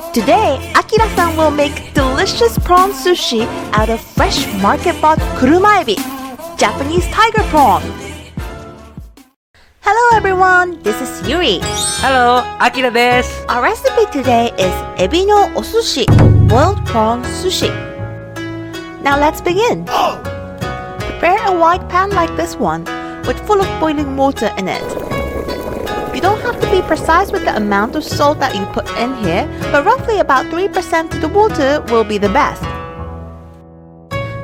Today, Akira-san will make delicious prawn sushi out of fresh market-bought kurumaebi, Japanese tiger prawn. Hello everyone, this is Yuri. Hello, Akira です。 Our recipe today is ebi no osushi, boiled prawn sushi. Now let's begin. Prepare a wide pan like this one, with full of boiling water in it. You don't have to be precise with the amount of salt that you put in here, but roughly about 3% of the water will be the best.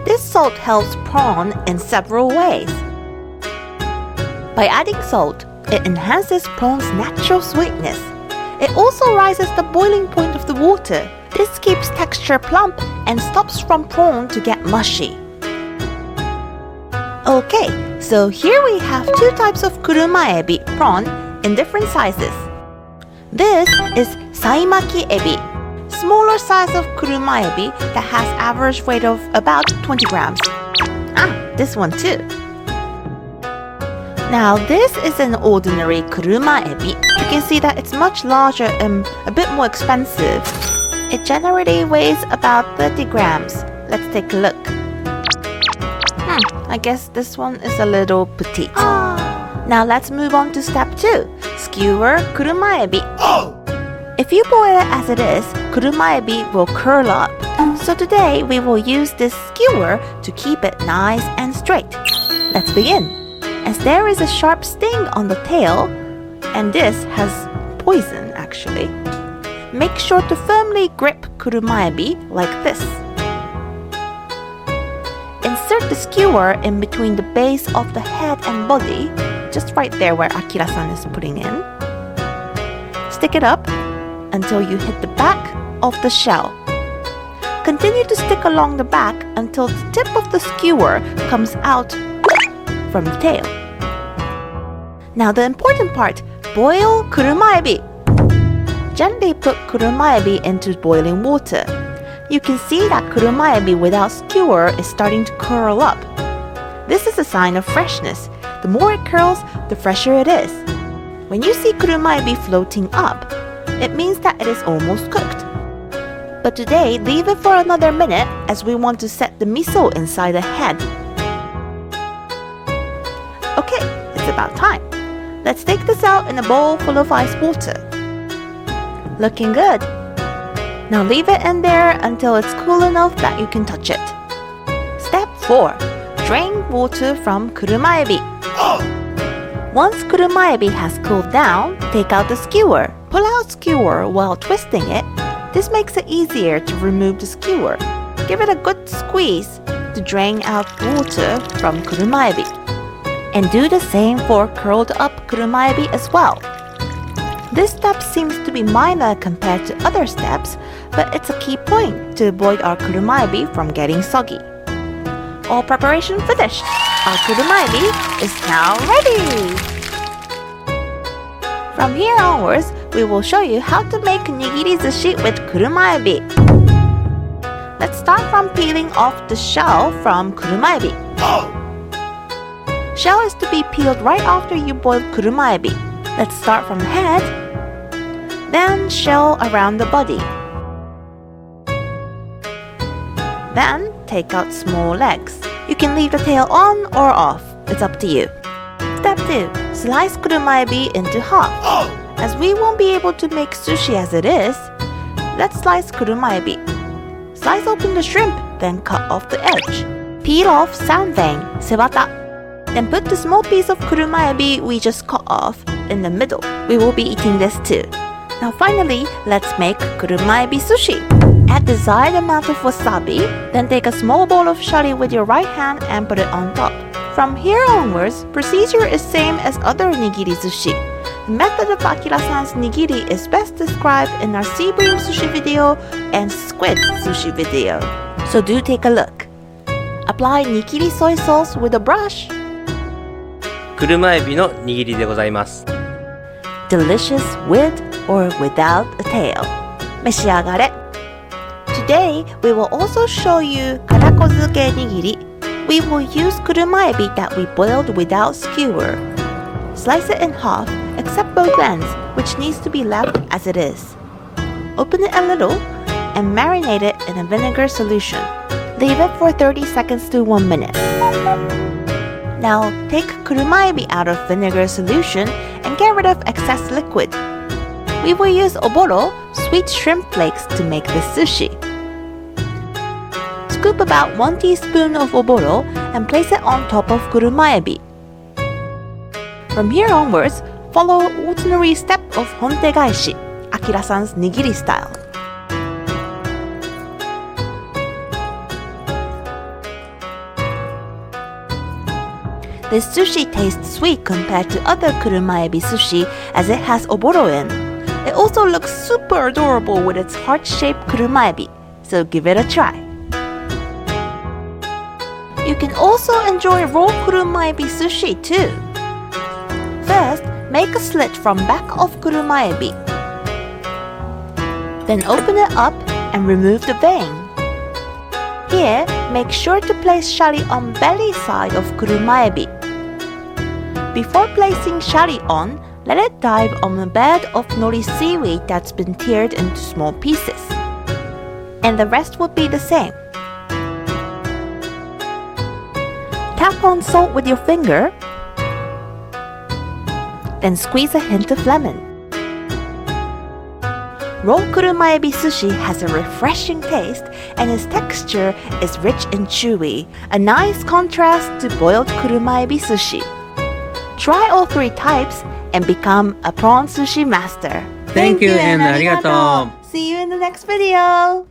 This salt helps prawn in several ways. By adding salt, it enhances prawn's natural sweetness. It also rises the boiling point of the water. This keeps texture plump and stops from prawn to get mushy. Okay, so here we have two types of kurumaebi prawn in different sizes. This is saimaki ebi, smaller size of kurumaebi that has average weight of about 20 grams. This one too. Now this is an ordinary kurumaebi. You can see that it's much larger and a bit more expensive. It generally weighs about 30 grams. Let's take a look. I guess this one is a little petite. Now let's move on to step 2. Skewer kurumaebi. If you boil it as it is, kurumaebi will curl up. So today we will use this skewer to keep it nice and straight. Let's begin. As there is a sharp sting on the tail, and this has poison actually, make sure to firmly grip kurumaebi like this. Insert the skewer in between the base of the head and body, just right there where Akira-san is putting in. Stick it up until you hit the back of the shell. Continue to stick along the back until the tip of the skewer comes out from the tail. Now the important part, boil kurumaebi. Gently put kurumaebi into boiling water. You can see that kurumaebi without skewer is starting to curl up. This is a sign of freshness. The more it curls, the fresher it is. When you see kurumaebi floating up, it means that it is almost cooked. But today, leave it for another minute as we want to set the miso inside the head. Okay, it's about time. Let's take this out in a bowl full of ice water. Looking good. Now leave it in there until it's cool enough that you can touch it. Step 4. Drain water from kurumaebi. Once kurumaebi has cooled down, take out the skewer. Pull out skewer while twisting it. This makes it easier to remove the skewer. Give it a good squeeze to drain out water from kurumaebi. And do the same for curled up kurumaebi as well. This step seems to be minor compared to other steps, but it's a key point to avoid our kurumaebi from getting soggy. All preparation finished. Our kurumaebi is now ready. From here onwards, we will show you how to make nigiri sushi with kurumaebi. Let's start from peeling off the shell from kurumaebi. Shell is to be peeled right after you boil kurumaebi. Let's start from the head, then shell around the body. Then take out small legs. You can leave the tail on or off. It's up to you. Step 2. Slice kurumaebi into half. As we won't be able to make sushi as it is, let's slice kurumaebi. Slice open the shrimp, then cut off the edge. Peel off sanvein, sebata. Then put the small piece of kurumaebi we just cut off in the middle. We will be eating this too. Now finally, let's make kurumaebi sushi. Add desired amount of wasabi, then take a small bowl of shari with your right hand and put it on top. From here onwards, procedure is same as other nigiri sushi. The method of Akira-san's nigiri is best described in our sea bream sushi video and squid sushi video. So do take a look. Apply nigiri soy sauce with a brush. 車エビの握りでございます。Delicious with or without a tail. 召し上がれ。Today, we will also show you karakozuke nigiri. We will use kurumaebi that we boiled without skewer. Slice it in half, except both ends, which needs to be left as it is. Open it a little and marinate it in a vinegar solution. Leave it for 30 seconds to 1 minute. Now take kuruma ebi out of vinegar solution and get rid of excess liquid. We will use oboro, sweet shrimp flakes, to make this sushi. Scoop about 1 teaspoon of oboro and place it on top of kuruma ebi. From here onwards, follow ordinary step of hontegaishi, Akira-san's nigiri style. This sushi tastes sweet compared to other kuruma ebi sushi as it has oboro in. It also looks super adorable with its heart-shaped kuruma ebi, so give it a try. You can also enjoy raw kuruma ebi sushi too. First, make a slit from back of kuruma ebi. Then open it up and remove the vein. Here, make sure to place shari on belly side of kuruma ebi. Before placing shari on, let it dive on a bed of nori seaweed that's been teared into small pieces. And the rest will be the same. Tap on salt with your finger. Then squeeze a hint of lemon. Raw kuruma ebi sushi has a refreshing taste and its texture is rich and chewy, a nice contrast to boiled kuruma ebi sushi. Try all 3 types and become a prawn sushi master. Thank you and arigatou. See you in the next video.